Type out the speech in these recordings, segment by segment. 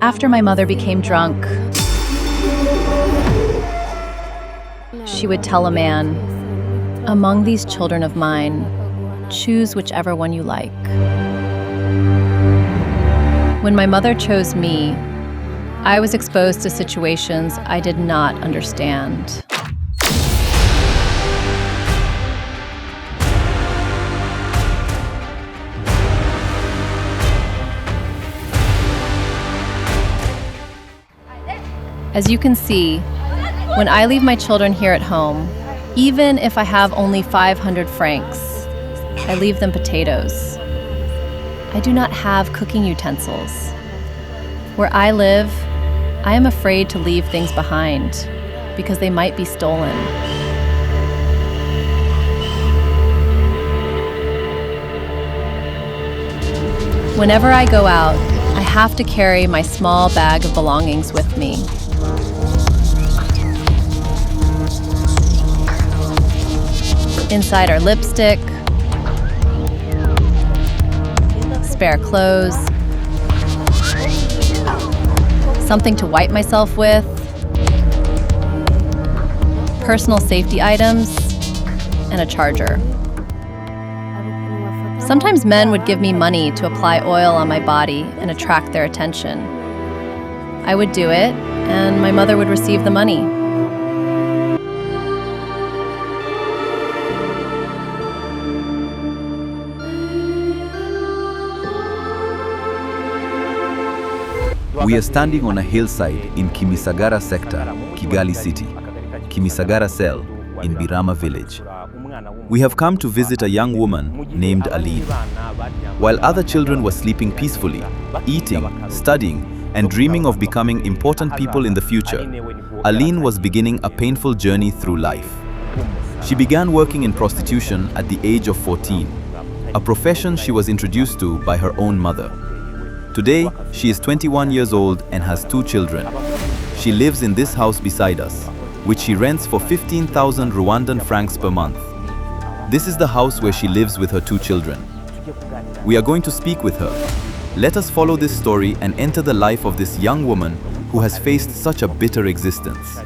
After my mother became drunk, she would tell a man, "Among these children of mine, choose whichever one you like." When my mother chose me, I was exposed to situations I did not understand. As you can see, when I leave my children here at home, even if I have only 500 francs, I leave them potatoes. I do not have cooking utensils. Where I live, I am afraid to leave things behind because they might be stolen. Whenever I go out, I have to carry my small bag of belongings with me. Inside are lipstick, spare clothes, something to wipe myself with, personal safety items, and a charger. Sometimes men would give me money to apply oil on my body and attract their attention. I would do it, and my mother would receive the money. We are standing on a hillside in Kimisagara sector, Kigali city, Kimisagara cell in Birama village. We have come to visit a young woman named Aline. While other children were sleeping peacefully, eating, studying, and dreaming of becoming important people in the future, Aline was beginning a painful journey through life. She began working in prostitution at the age of 14, a profession she was introduced to by her own mother. Today, she is 21 years old and has 2 children. She lives in this house beside us, which she rents for 15,000 Rwandan francs per month. This is the house where she lives with her 2 children. We are going to speak with her. Let us follow this story and enter the life of this young woman who has faced such a bitter existence.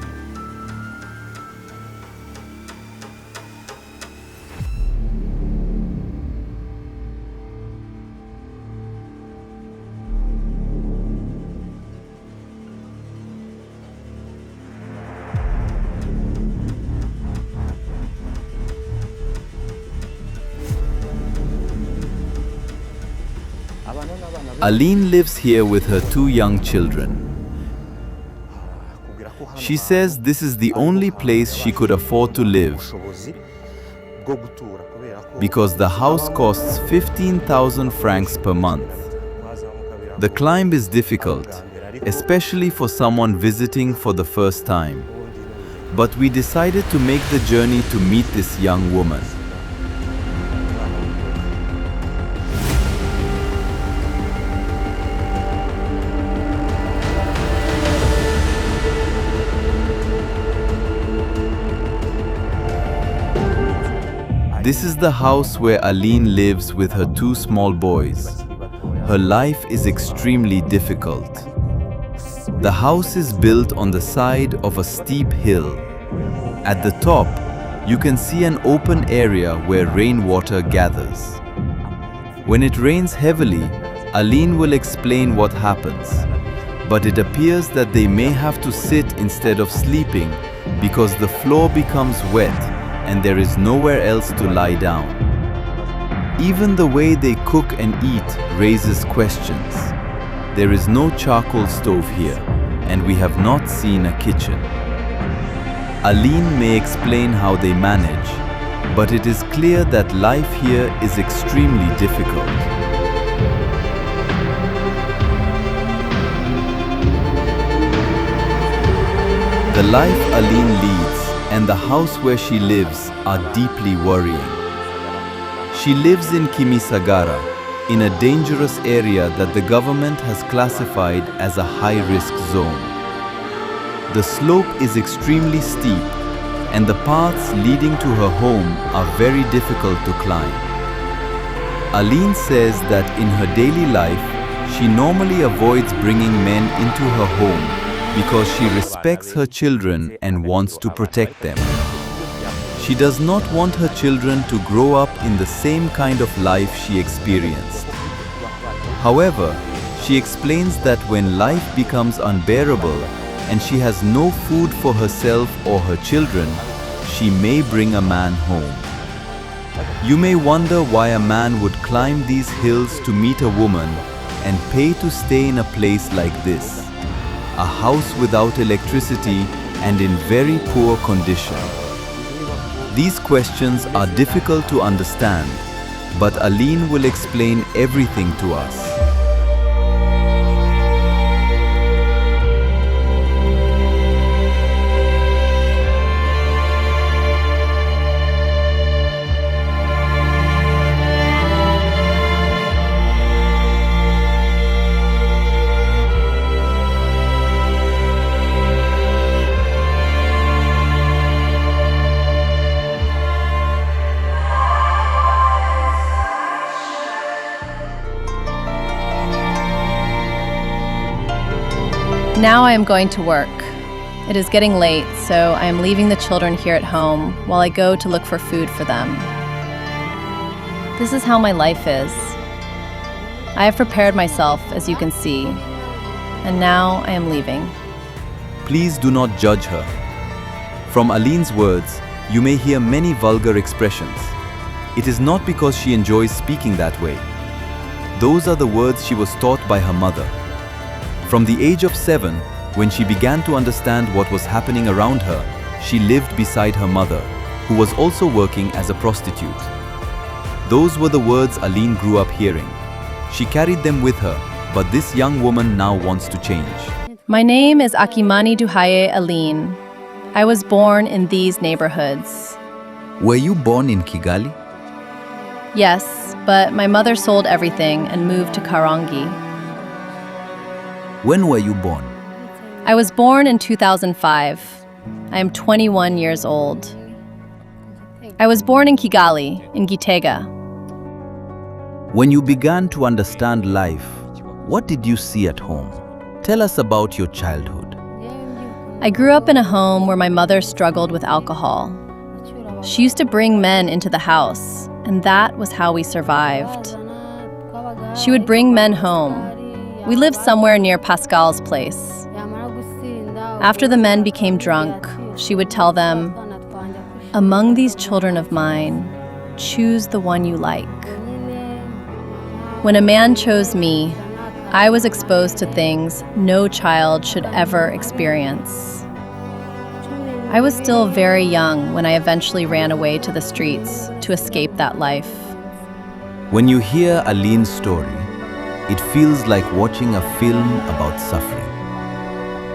Aline lives here with her 2 young children. She says this is the only place she could afford to live because the house costs 15,000 francs per month. The climb is difficult, especially for someone visiting for the first time. But we decided to make the journey to meet this young woman. This is the house where Aline lives with her 2 small boys. Her life is extremely difficult. The house is built on the side of a steep hill. At the top, you can see an open area where rainwater gathers. When it rains heavily, Aline will explain what happens. But it appears that they may have to sit instead of sleeping because the floor becomes wet and there is nowhere else to lie down. Even the way they cook and eat raises questions. There is no charcoal stove here, and we have not seen a kitchen. Aline may explain how they manage, but it is clear that life here is extremely difficult. The life Aline leads and the house where she lives are deeply worrying. She lives in Kimisagara, in a dangerous area that the government has classified as a high-risk zone. The slope is extremely steep, and the paths leading to her home are very difficult to climb. Aline says that in her daily life, She normally avoids bringing men into her home because she respects her children and wants to protect them. She does not want her children to grow up in the same kind of life she experienced. However, she explains that when life becomes unbearable and she has no food for herself or her children, she may bring a man home. You may wonder why a man would climb these hills to meet a woman and pay to stay in a place like this, a house without electricity and in very poor condition. These questions are difficult to understand, but Aline will explain everything to us. Now I am going to work. It is getting late, so I am leaving the children here at home while I go to look for food for them. This is how my life is. I have prepared myself, as you can see, and now I am leaving. Please do not judge her. From Aline's words, you may hear many vulgar expressions. It is not because she enjoys speaking that way. Those are the words she was taught by her mother. From the age of 7, when she began to understand what was happening around her, she lived beside her mother, who was also working as a prostitute. Those were the words Aline grew up hearing. She carried them with her, but this young woman now wants to change. My name is Akimani Duhaye Aline. I was born in these neighborhoods. Were you born in Kigali? Yes, but my mother sold everything and moved to Karongi. When were you born? I was born in 2005. I am 21 years old. I was born in Kigali, in Gitega. When you began to understand life, what did you see at home? Tell us about your childhood. I grew up in a home where my mother struggled with alcohol. She used to bring men into the house, and that was how we survived. She would bring men home. We lived somewhere near Pascal's place. After the men became drunk, she would tell them, "Among these children of mine, choose the one you like." When a man chose me, I was exposed to things no child should ever experience. I was still very young when I eventually ran away to the streets to escape that life. When you hear Aline's story, it feels like watching a film about suffering.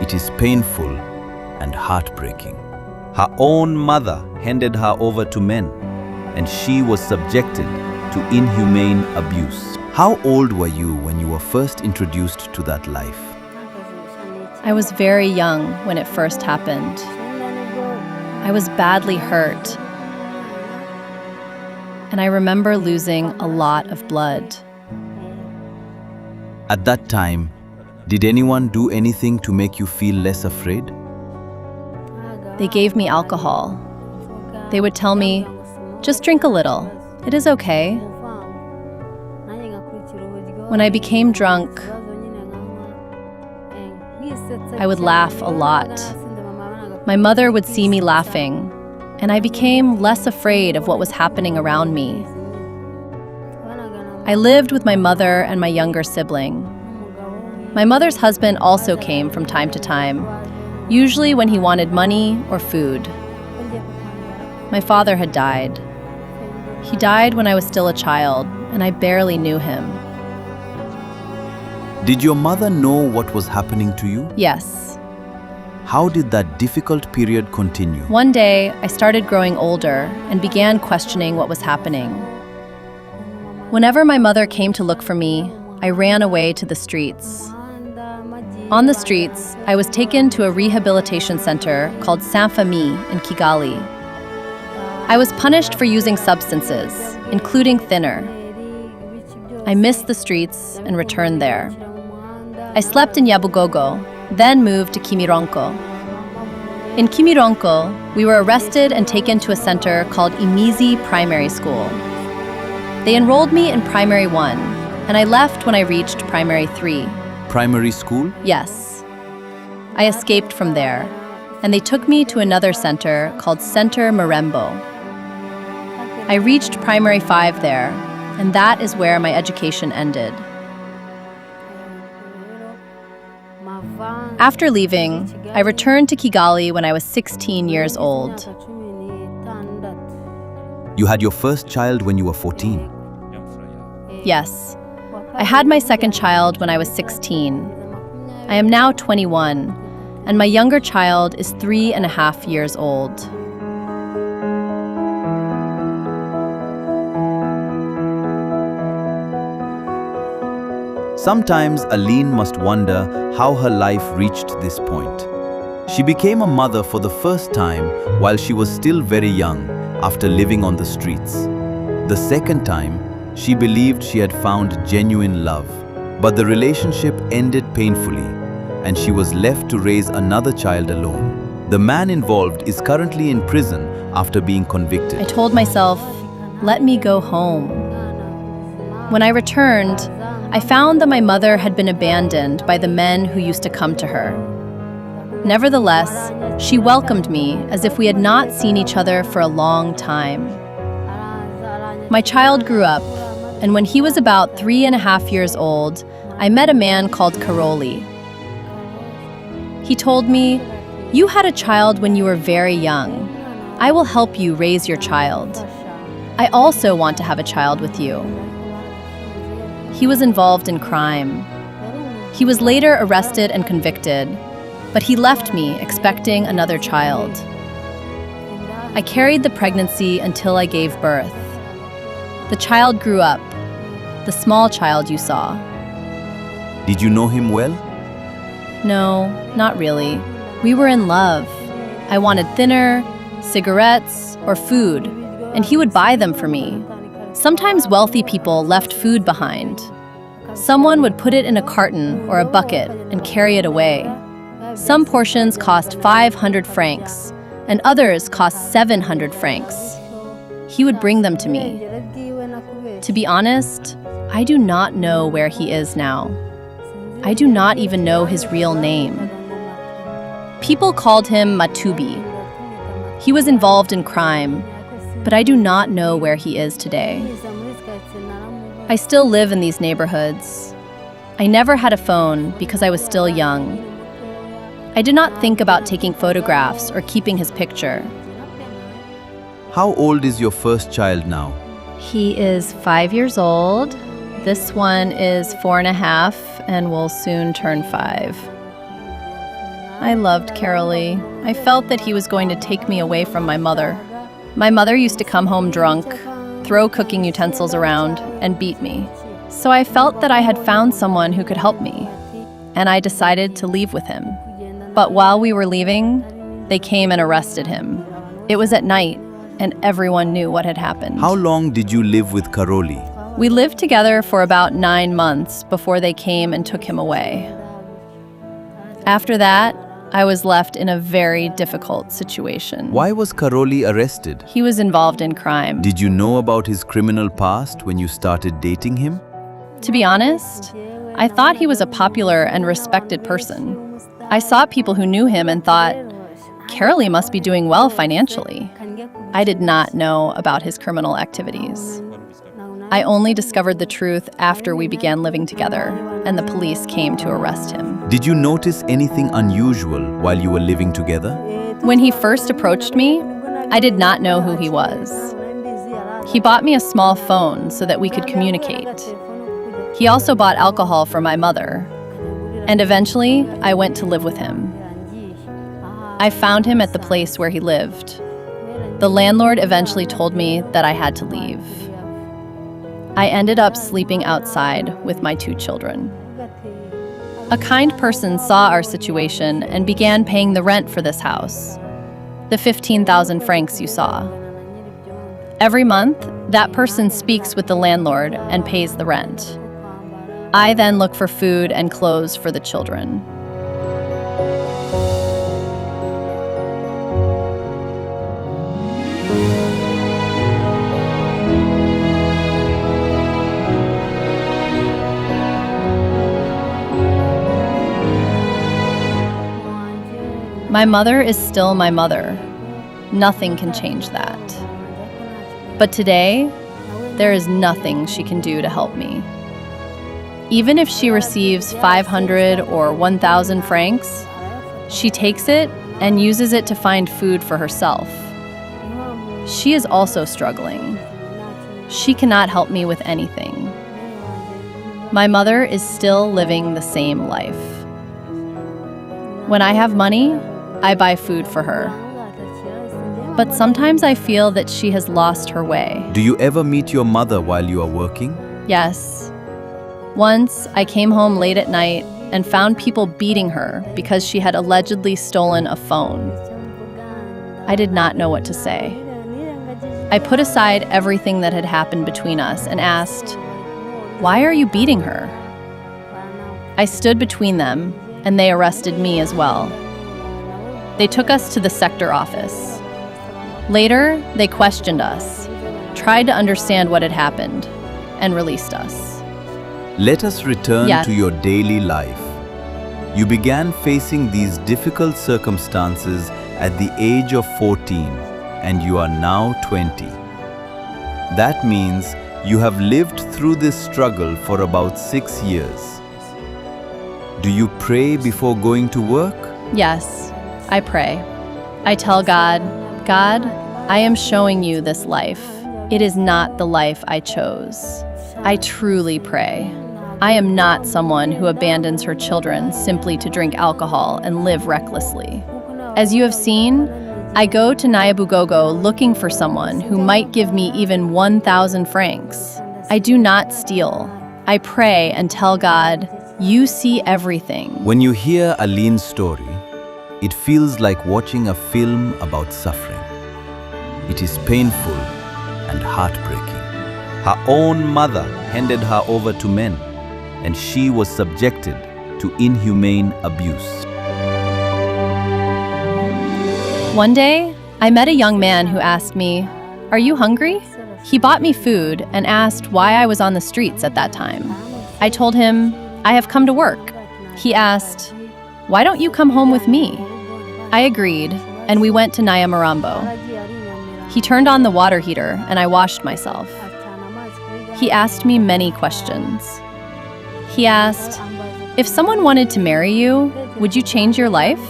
It is painful and heartbreaking. Her own mother handed her over to men, and she was subjected to inhumane abuse. How old were you when you were first introduced to that life? I was very young when it first happened. I was badly hurt, and I remember losing a lot of blood. At that time, did anyone do anything to make you feel less afraid? They gave me alcohol. They would tell me, "Just drink a little. It is okay." When I became drunk, I would laugh a lot. My mother would see me laughing, and I became less afraid of what was happening around me. I lived with my mother and my younger sibling. My mother's husband also came from time to time, usually when he wanted money or food. My father had died. He died when I was still a child, and I barely knew him. Did your mother know what was happening to you? Yes. How did that difficult period continue? One day, I started growing older and began questioning what was happening. Whenever my mother came to look for me, I ran away to the streets. On the streets, I was taken to a rehabilitation center called Saint-Famille in Kigali. I was punished for using substances, including thinner. I missed the streets and returned there. I slept in Yabugogo, then moved to Kimironko. In Kimironko, we were arrested and taken to a center called Imizi Primary School. They enrolled me in Primary 1, and I left when I reached Primary 3. Primary school? Yes. I escaped from there, and they took me to another center called Center Marembo. I reached Primary 5 there, and that is where my education ended. After leaving, I returned to Kigali when I was 16 years old. You had your first child when you were 14. Yes. I had my second child when I was 16. I am now 21, and my younger child is 3.5 years old. Sometimes Aline must wonder how her life reached this point. She became a mother for the first time while she was still very young, after living on the streets. The second time, she believed she had found genuine love, but the relationship ended painfully, and she was left to raise another child alone. The man involved is currently in prison after being convicted. I told myself, let me go home. When I returned, I found that my mother had been abandoned by the men who used to come to her. Nevertheless, she welcomed me as if we had not seen each other for a long time. My child grew up, and when he was about 3.5 years old, I met a man called Karoli. He told me, "You had a child when you were very young. I will help you raise your child. I also want to have a child with you." He was involved in crime. He was later arrested and convicted, but he left me expecting another child. I carried the pregnancy until I gave birth. The child grew up, the small child you saw. Did you know him well? No, not really. We were in love. I wanted dinner, cigarettes, or food, and he would buy them for me. Sometimes wealthy people left food behind. Someone would put it in a carton or a bucket and carry it away. Some portions cost 500 francs, and others cost 700 francs. He would bring them to me. To be honest, I do not know where he is now. I do not even know his real name. People called him Matubi. He was involved in crime, but I do not know where he is today. I still live in these neighborhoods. I never had a phone because I was still young. I did not think about taking photographs or keeping his picture. How old is your first child now? He is 5 years old. This one is 4.5 and will soon turn 5. I loved Carolee. I felt that he was going to take me away from my mother. My mother used to come home drunk, throw cooking utensils around, and beat me. So I felt that I had found someone who could help me, and I decided to leave with him. But while we were leaving, they came and arrested him. It was at night, and everyone knew what had happened. How long did you live with Karoli? We lived together for about 9 months before they came and took him away. After that, I was left in a very difficult situation. Why was Karoli arrested? He was involved in crime. Did you know about his criminal past when you started dating him? To be honest, I thought he was a popular and respected person. I saw people who knew him and thought, Carolee must be doing well financially. I did not know about his criminal activities. I only discovered the truth after we began living together, and the police came to arrest him. Did you notice anything unusual while you were living together? When he first approached me, I did not know who he was. He bought me a small phone so that we could communicate. He also bought alcohol for my mother, and eventually I went to live with him. I found him at the place where he lived. The landlord eventually told me that I had to leave. I ended up sleeping outside with my 2 children. A kind person saw our situation and began paying the rent for this house, the 15,000 francs you saw. Every month, that person speaks with the landlord and pays the rent. I then look for food and clothes for the children. My mother is still my mother. Nothing can change that. But today, there is nothing she can do to help me. Even if she receives 500 or 1,000 francs, she takes it and uses it to find food for herself. She is also struggling. She cannot help me with anything. My mother is still living the same life. When I have money, I buy food for her. But sometimes I feel that she has lost her way. Do you ever meet your mother while you are working? Yes. Once, I came home late at night and found people beating her because she had allegedly stolen a phone. I did not know what to say. I put aside everything that had happened between us and asked, "Why are you beating her?" I stood between them, and they arrested me as well. They took us to the sector office. Later, they questioned us, tried to understand what had happened, and released us. Let us return Yes. to your daily life. You began facing these difficult circumstances at the age of 14, and you are now 20. That means you have lived through this struggle for about 6 years. Do you pray before going to work? Yes, I pray. I tell God, "God, I am showing you this life. It is not the life I chose." I truly pray. I am not someone who abandons her children simply to drink alcohol and live recklessly. As you have seen, I go to Nyabugogo looking for someone who might give me even 1,000 francs. I do not steal. I pray and tell God, "You see everything." When you hear Aline's story, it feels like watching a film about suffering. It is painful and heartbreaking. Her own mother handed her over to men, and she was subjected to inhumane abuse. One day, I met a young man who asked me, "Are you hungry?" He bought me food and asked why I was on the streets at that time. I told him, "I have come to work." He asked, "Why don't you come home with me?" I agreed, and we went to Nyamirambo. He turned on the water heater, and I washed myself. He asked me many questions. He asked, "If someone wanted to marry you, would you change your life?"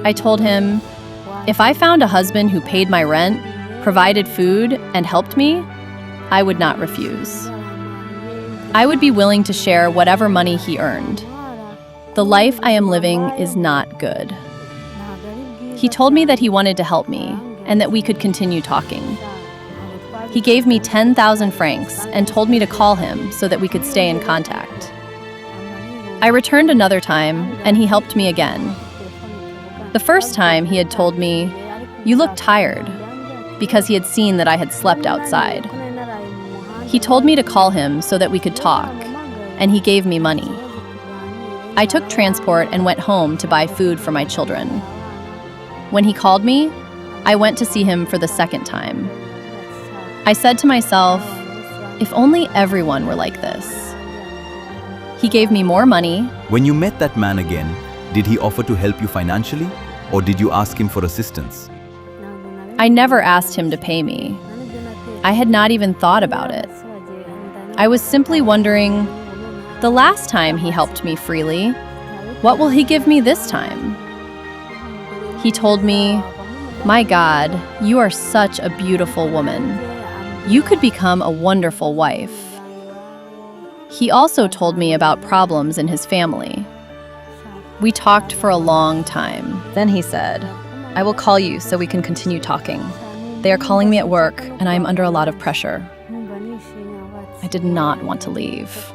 I told him, "If I found a husband who paid my rent, provided food, and helped me, I would not refuse. I would be willing to share whatever money he earned. The life I am living is not good." He told me that he wanted to help me and that we could continue talking. He gave me 10,000 francs and told me to call him so that we could stay in contact. I returned another time, and he helped me again. The first time he had told me, "You look tired," because he had seen that I had slept outside. He told me to call him so that we could talk, and he gave me money. I took transport and went home to buy food for my children. When he called me, I went to see him for the second time. I said to myself, if only everyone were like this. He gave me more money. When you met that man again, did he offer to help you financially, or did you ask him for assistance? I never asked him to pay me. I had not even thought about it. I was simply wondering, the last time he helped me freely, what will he give me this time? He told me, "My God, you are such a beautiful woman. You could become a wonderful wife." He also told me about problems in his family. We talked for a long time. Then he said, "I will call you so we can continue talking. They are calling me at work, and I am under a lot of pressure." I did not want to leave.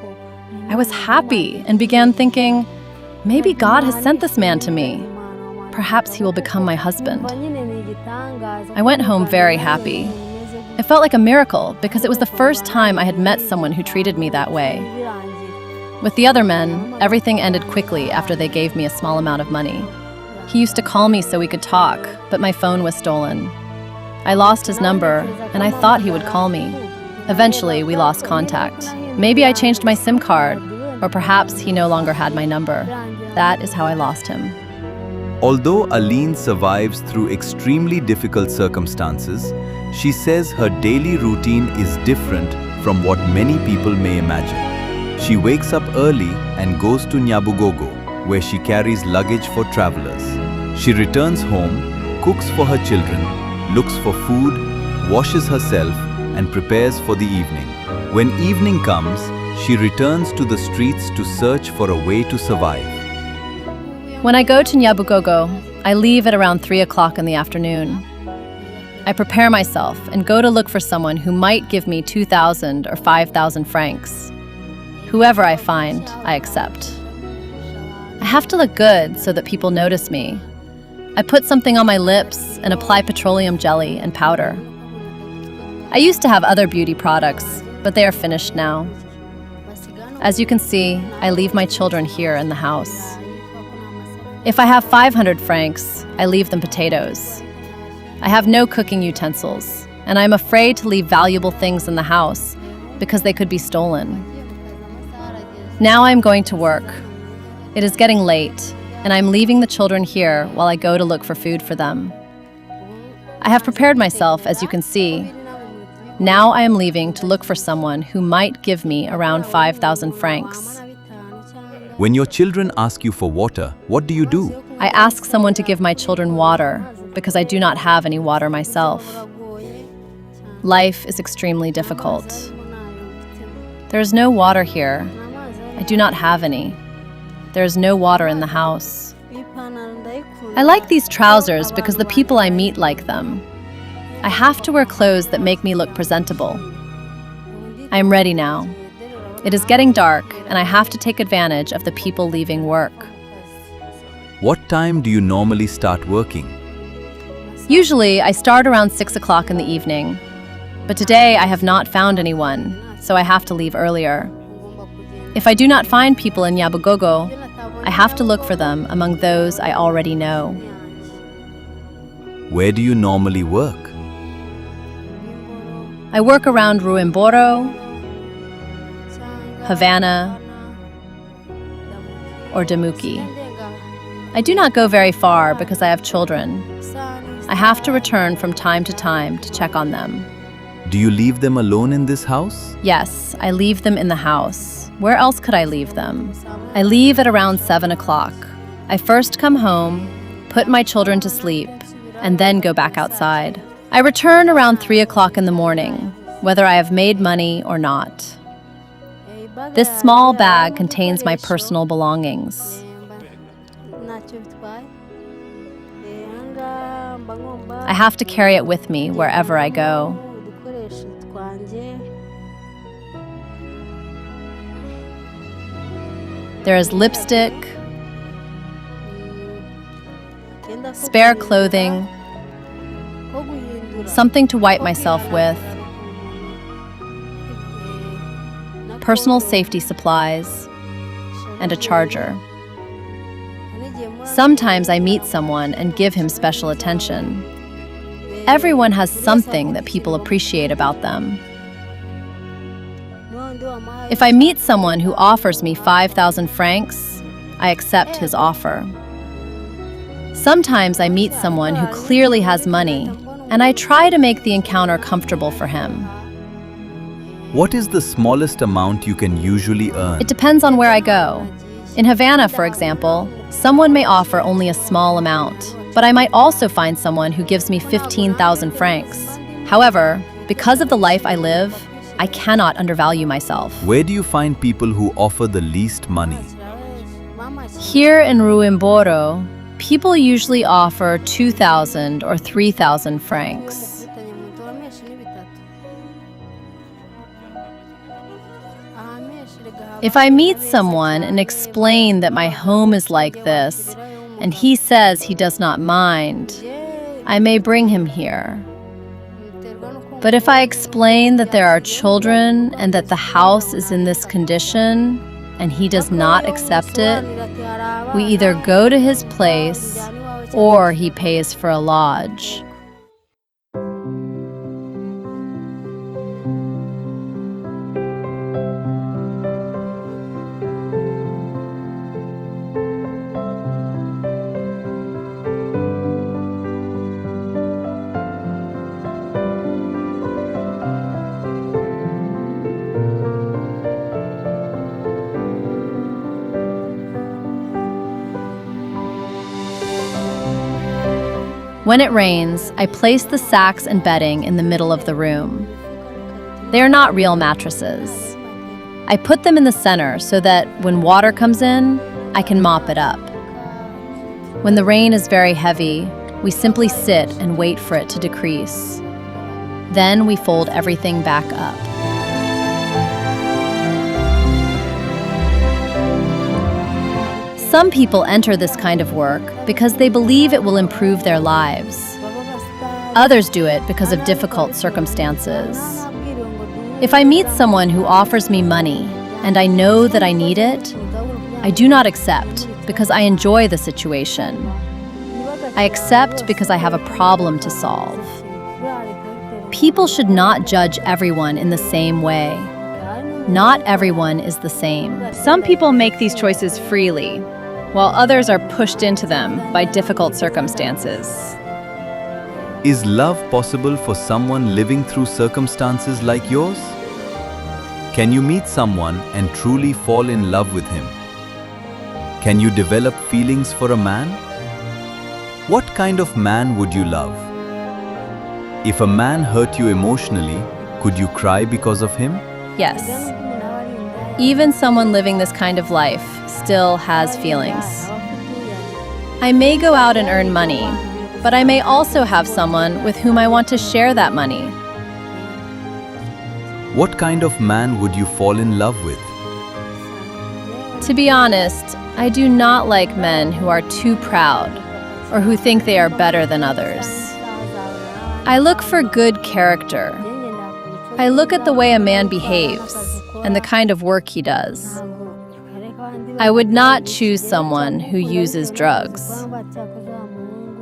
I was happy and began thinking, maybe God has sent this man to me. Perhaps he will become my husband. I went home very happy. It felt like a miracle because it was the first time I had met someone who treated me that way. With the other men, everything ended quickly after they gave me a small amount of money. He used to call me so we could talk, but my phone was stolen. I lost his number, and I thought he would call me. Eventually, we lost contact. Maybe I changed my SIM card, or perhaps he no longer had my number. That is how I lost him. Although Aline survives through extremely difficult circumstances, she says her daily routine is different from what many people may imagine. She wakes up early and goes to Nyabugogo, where she carries luggage for travelers. She returns home, cooks for her children, looks for food, washes herself, and prepares for the evening. When evening comes, she returns to the streets to search for a way to survive. When I go to Nyabugogo, I leave at around 3 o'clock in the afternoon. I prepare myself and go to look for someone who might give me 2,000 or 5,000 francs. Whoever I find, I accept. I have to look good so that people notice me. I put something on my lips and apply petroleum jelly and powder. I used to have other beauty products, but they are finished now. As you can see, I leave my children here in the house. If I have 500 francs, I leave them potatoes. I have no cooking utensils, and I'm afraid to leave valuable things in the house because they could be stolen. Now I'm going to work. It is getting late, and I'm leaving the children here while I go to look for food for them. I have prepared myself, as you can see. Now I am leaving to look for someone who might give me around 5,000 francs. When your children ask you for water, what do? I ask someone to give my children water because I do not have any water myself. Life is extremely difficult. There is no water here. I do not have any. There is no water in the house. I like these trousers because the people I meet like them. I have to wear clothes that make me look presentable. I am ready now. It is getting dark, and I have to take advantage of the people leaving work. What time do you normally start working? Usually, I start around 6 o'clock in the evening. But today, I have not found anyone, so I have to leave earlier. If I do not find people in Nyabugogo, I have to look for them among those I already know. Where do you normally work? I work around Rwanda, Havana, or Damuki. I do not go very far because I have children. I have to return from time to time to check on them. Do you leave them alone in this house? Yes, I leave them in the house. Where else could I leave them? I leave at around 7 o'clock. I first come home, put my children to sleep, and then go back outside. I return around 3 o'clock in the morning, whether I have made money or not. This small bag contains my personal belongings. I have to carry it with me wherever I go. There is lipstick, spare clothing, something to wipe myself with, personal safety supplies, and a charger. Sometimes I meet someone and give him special attention. Everyone has something that people appreciate about them. If I meet someone who offers me 5,000 francs, I accept his offer. Sometimes I meet someone who clearly has money, and I try to make the encounter comfortable for him. What is the smallest amount you can usually earn? It depends on where I go. In Havana, for example, someone may offer only a small amount, but I might also find someone who gives me 15,000 francs. However, because of the life I live, I cannot undervalue myself. Where do you find people who offer the least money? Here in Rwanda, people usually offer 2,000 or 3,000 francs. If I meet someone and explain that my home is like this, and he says he does not mind, I may bring him here. But if I explain that there are children and that the house is in this condition, and he does not accept it, we either go to his place or he pays for a lodge. When it rains, I place the sacks and bedding in the middle of the room. They are not real mattresses. I put them in the center so that when water comes in, I can mop it up. When the rain is very heavy, we simply sit and wait for it to decrease. Then we fold everything back up. Some people enter this kind of work because they believe it will improve their lives. Others do it because of difficult circumstances. If I meet someone who offers me money and I know that I need it, I do not accept because I enjoy the situation. I accept because I have a problem to solve. People should not judge everyone in the same way. Not everyone is the same. Some people make these choices freely, while others are pushed into them by difficult circumstances. Is love possible for someone living through circumstances like yours? Can you meet someone and truly fall in love with him? Can you develop feelings for a man? What kind of man would you love? If a man hurt you emotionally, could you cry because of him? Yes. Even someone living this kind of life still has feelings. I may go out and earn money, but I may also have someone with whom I want to share that money. What kind of man would you fall in love with? To be honest, I do not like men who are too proud or who think they are better than others. I look for good character. I look at the way a man behaves and the kind of work he does. I would not choose someone who uses drugs.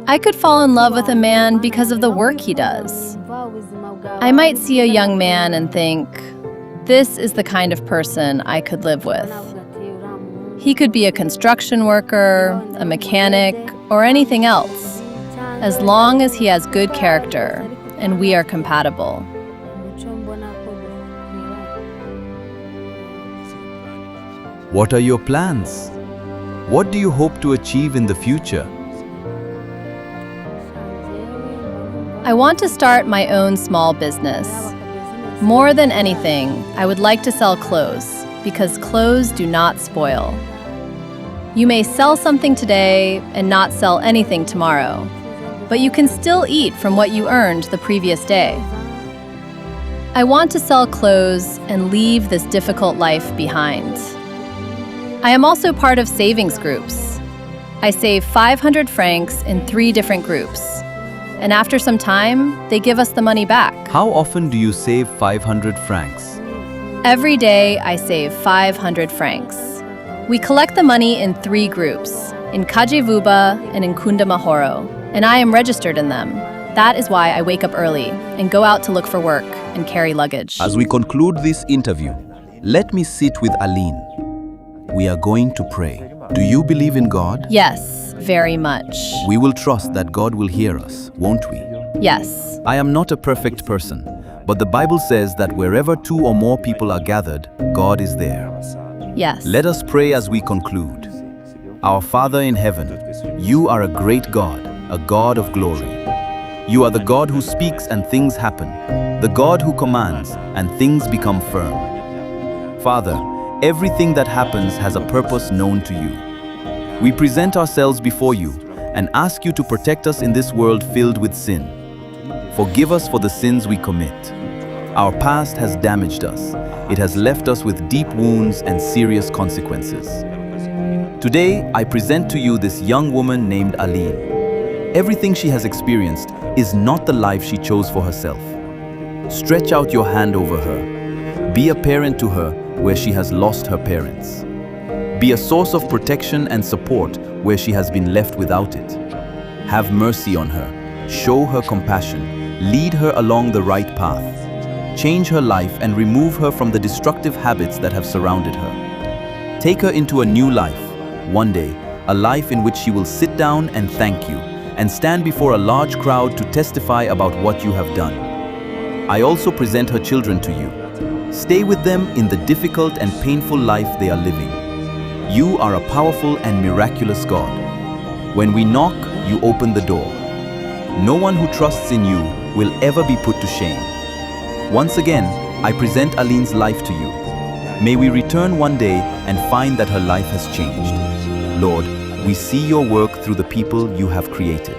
I could fall in love with a man because of the work he does. I might see a young man and think, this is the kind of person I could live with. He could be a construction worker, a mechanic, or anything else, as long as he has good character and we are compatible. What are your plans? What do you hope to achieve in the future? I want to start my own small business. More than anything, I would like to sell clothes because clothes do not spoil. You may sell something today and not sell anything tomorrow, but you can still eat from what you earned the previous day. I want to sell clothes and leave this difficult life behind. I am also part of savings groups. I save 500 francs in 3 different groups. And after some time, they give us the money back. How often do you save 500 francs? Every day, I save 500 francs. We collect the money in 3 groups, in Kajevuba and in Kunda Mahoro, and I am registered in them. That is why I wake up early and go out to look for work and carry luggage. As we conclude this interview, let me sit with Aline. We are going to pray. Do you believe in God? Yes, very much. We will trust that God will hear us, won't we? Yes. I am not a perfect person, but the Bible says that wherever 2 or more people are gathered, God is there. Yes. Let us pray as we conclude. Our Father in heaven, you are a great God, a God of glory. You are the God who speaks and things happen, the God who commands and things become firm. Father, everything that happens has a purpose known to you. We present ourselves before you and ask you to protect us in this world filled with sin. Forgive us for the sins we commit. Our past has damaged us. It has left us with deep wounds and serious consequences. Today, I present to you this young woman named Aline. Everything she has experienced is not the life she chose for herself. Stretch out your hand over her. Be a parent to her where she has lost her parents. Be a source of protection and support where she has been left without it. Have mercy on her, show her compassion, lead her along the right path. Change her life and remove her from the destructive habits that have surrounded her. Take her into a new life, one day, a life in which she will sit down and thank you, and stand before a large crowd to testify about what you have done. I also present her children to you. Stay with them in the difficult and painful life they are living. You are a powerful and miraculous God. When we knock, you open the door. No one who trusts in you will ever be put to shame. Once again, I present Aline's life to you. May we return one day and find that her life has changed. Lord, we see your work through the people you have created.